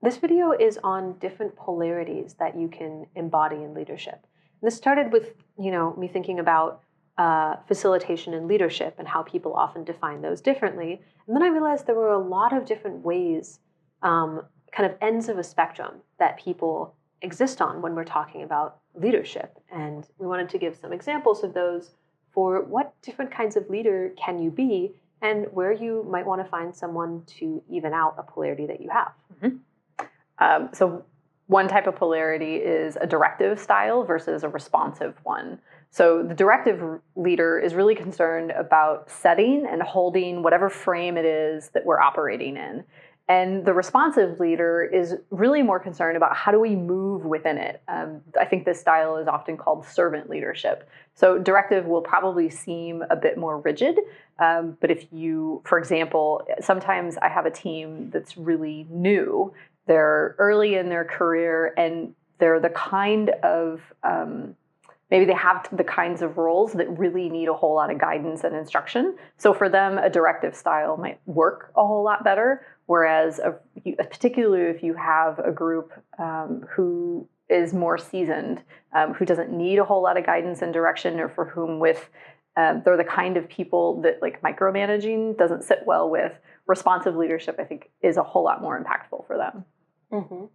This video is on different polarities that you can embody in leadership. And this started with, me thinking about facilitation and leadership and how people often define those differently. And then I realized there were a lot of different ways, kind of ends of a spectrum that people exist on when we're talking about leadership. And we wanted to give some examples of those for what different kinds of leader can you be and where you might want to find someone to even out a polarity that you have. Mm-hmm. So one type of polarity is a directive style versus a responsive one. So the directive leader is really concerned about setting and holding whatever frame it is that we're operating in. And the responsive leader is really more concerned about how do we move within it. I think this style is often called servant leadership. So directive will probably seem a bit more rigid. But if you, for example, sometimes I have a team that's really new. They're early in their career and they're the kind of, maybe they have the kinds of roles that really need a whole lot of guidance and instruction. So for them, a directive style might work a whole lot better. Whereas, particularly if you have a group who is more seasoned, who doesn't need a whole lot of guidance and direction, or for whom they're the kind of people that like micromanaging doesn't sit well with, responsive leadership, I think, is a whole lot more impactful for them. Mm-hmm.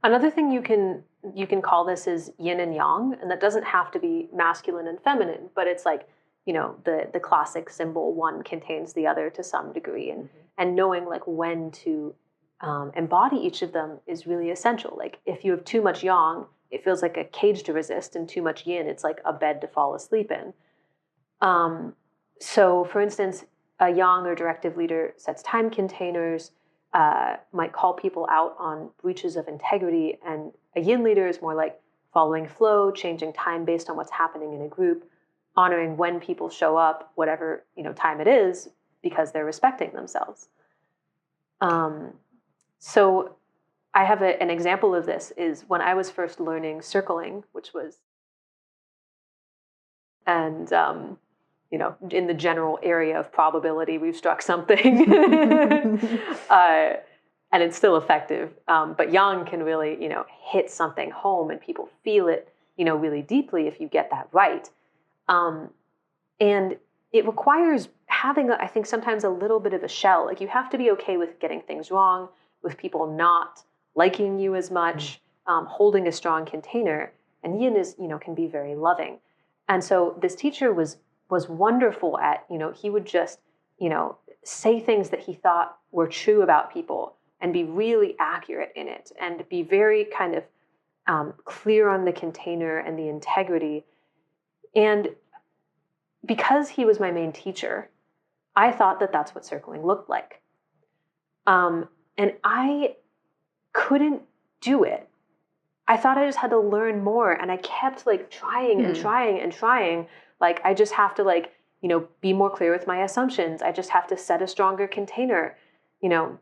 Another thing you can call this is yin and yang, and that doesn't have to be masculine and feminine, but it's like, the classic symbol, one contains the other to some degree, and knowing like when to embody each of them is really essential. Like if you have too much yang, it feels like a cage to resist, and too much yin, it's like a bed to fall asleep in. So for instance, a yang or directive leader sets time containers, might call people out on breaches of integrity, and a yin leader is more like following flow, changing time based on what's happening in a group, honoring when people show up, whatever time it is, because they're respecting themselves. So I have an example of this is when I was first learning circling, which was, and in the general area of probability, we've struck something. And it's still effective. But yang can really, hit something home, and people feel it, really deeply if you get that right. And it requires having, I think, sometimes a little bit of a shell. Like you have to be okay with getting things wrong, with people not liking you as much, holding a strong container. And yin is, can be very loving. And so this teacher was wonderful at, he would just, say things that he thought were true about people and be really accurate in it and be very kind of clear on the container and the integrity. And because he was my main teacher, I thought that that's what circling looked like. And I couldn't do it. I thought I just had to learn more, and I kept like trying and trying and trying. Like I just have to be more clear with my assumptions. I just have to set a stronger container, and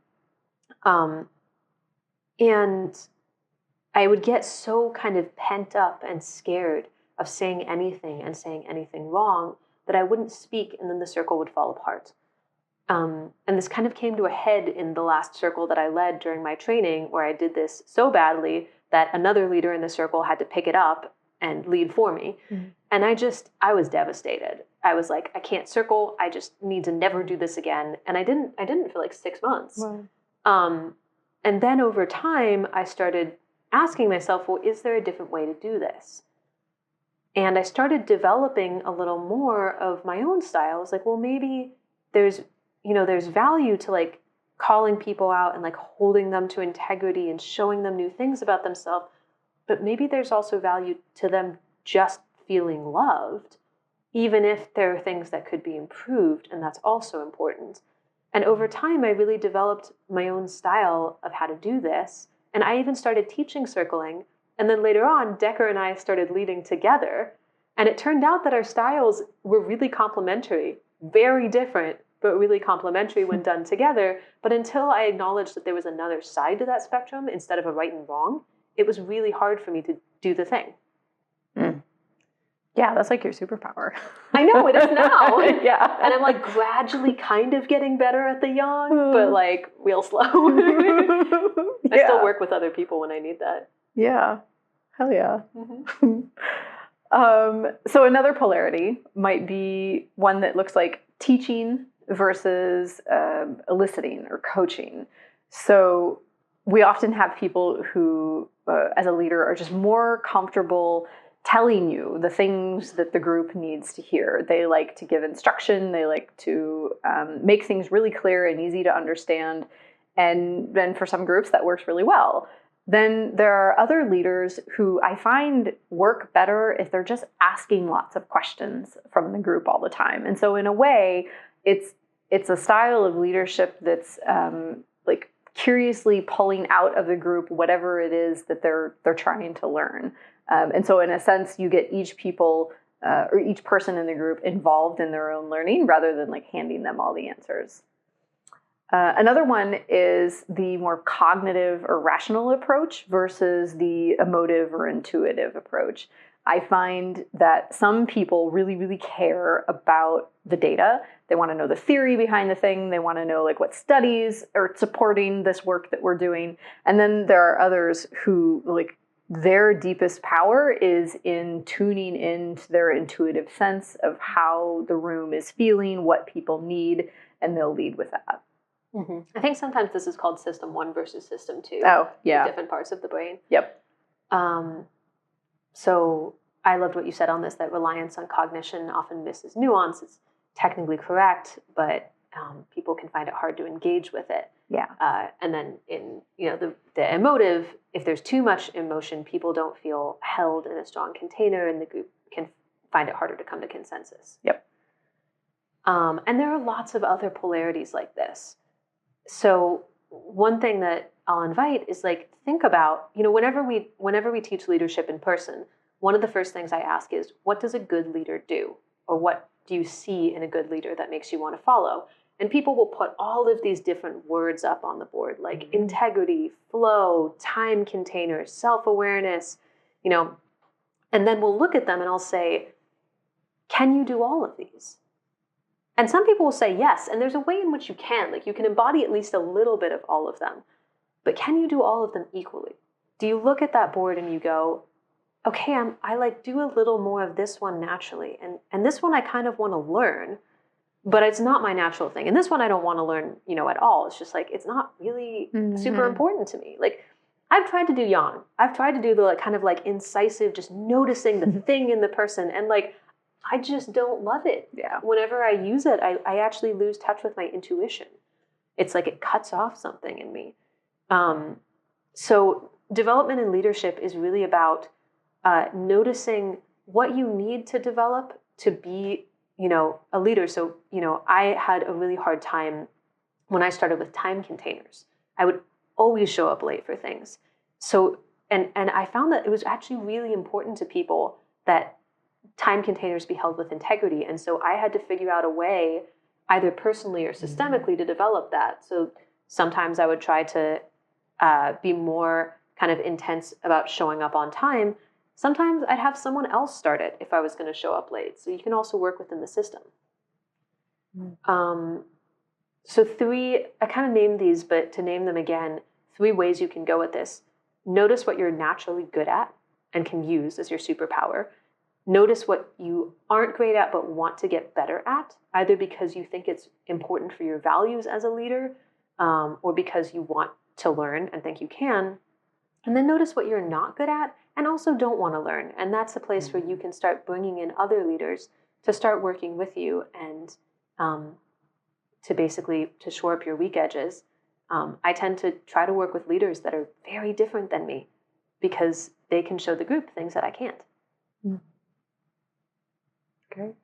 I would get so kind of pent up and scared of saying anything and saying anything wrong that I wouldn't speak, and then the circle would fall apart. And this kind of came to a head in the last circle that I led during my training, where I did this so badly that another leader in the circle had to pick it up and lead for me. Mm-hmm. And I was devastated. I was like, I can't circle. I just need to never do this again. And I didn't for like 6 months. Wow. And then over time, I started asking myself, well, is there a different way to do this? And I started developing a little more of my own style. I was like, well, maybe there's value to like calling people out and like holding them to integrity and showing them new things about themselves. But maybe there's also value to them just feeling loved, even if there are things that could be improved. And that's also important. And over time, I really developed my own style of how to do this. And I even started teaching circling. And then later on, Decker and I started leading together. And it turned out that our styles were really complementary, very different, but really complementary when done together. But until I acknowledged that there was another side to that spectrum instead of a right and wrong, it was really hard for me to do the thing. Yeah, that's like your superpower. I know, it is now. Yeah. And I'm like gradually kind of getting better at the yawn, but like real slow. I still work with other people when I need that. Yeah. Hell yeah. Mm-hmm. So another polarity might be one that looks like teaching versus eliciting or coaching. So we often have people who, as a leader, are just more comfortable telling you the things that the group needs to hear. They like to give instruction. They like to make things really clear and easy to understand. And then for some groups, that works really well. Then there are other leaders who I find work better if they're just asking lots of questions from the group all the time. And so in a way, it's a style of leadership that's like curiously pulling out of the group whatever it is that they're trying to learn. And so in a sense, you get each person in the group involved in their own learning rather than like handing them all the answers. Another one is the more cognitive or rational approach versus the emotive or intuitive approach. I find that some people really, really care about the data. They want to know the theory behind the thing. They want to know like what studies are supporting this work that we're doing. And then there are others who like their deepest power is in tuning into their intuitive sense of how the room is feeling, what people need, and they'll lead with that. Mm-hmm. I think sometimes this is called system 1 versus system 2. Oh, yeah. Different parts of the brain. Yep. So I loved what you said on this, that reliance on cognition often misses nuance. It's technically correct, but people can find it hard to engage with it. Yeah. And then in the emotive, if there's too much emotion, people don't feel held in a strong container, and the group can find it harder to come to consensus. Yep. And there are lots of other polarities like this. So one thing that I'll invite is like, think about, whenever we teach leadership in person, one of the first things I ask is, what does a good leader do? Or what do you see in a good leader that makes you want to follow? And people will put all of these different words up on the board, like integrity, flow, time containers, self-awareness, and then we'll look at them and I'll say, can you do all of these? And some people will say yes, and there's a way in which you can. Like, you can embody at least a little bit of all of them. But can you do all of them equally? Do you look at that board and you go, okay, I like do a little more of this one naturally, and this one I kind of want to learn, but it's not my natural thing. And this one I don't want to learn, at all. It's just like, it's not really super important to me. Like, I've tried to do yawn. I've tried to do the kind of incisive, just noticing the thing in the person, and I just don't love it. Yeah. Whenever I use it, I actually lose touch with my intuition. It's like it cuts off something in me. So development in leadership is really about noticing what you need to develop to be, a leader. So, I had a really hard time when I started with time containers. I would always show up late for things. So, and I found that it was actually really important to people that time containers be held with integrity. And so I had to figure out a way, either personally or systemically, to develop that. So sometimes I would try to be more kind of intense about showing up on time. Sometimes I'd have someone else start it if I was going to show up late. So you can also work within the system. So 3, I kind of named these, but to name them again, 3 ways you can go with this. Notice what you're naturally good at and can use as your superpower. Notice what you aren't great at but want to get better at, either because you think it's important for your values as a leader, or because you want to learn and think you can. And then notice what you're not good at and also don't want to learn. And that's a place where you can start bringing in other leaders to start working with you and to shore up your weak edges. I tend to try to work with leaders that are very different than me because they can show the group things that I can't. Great.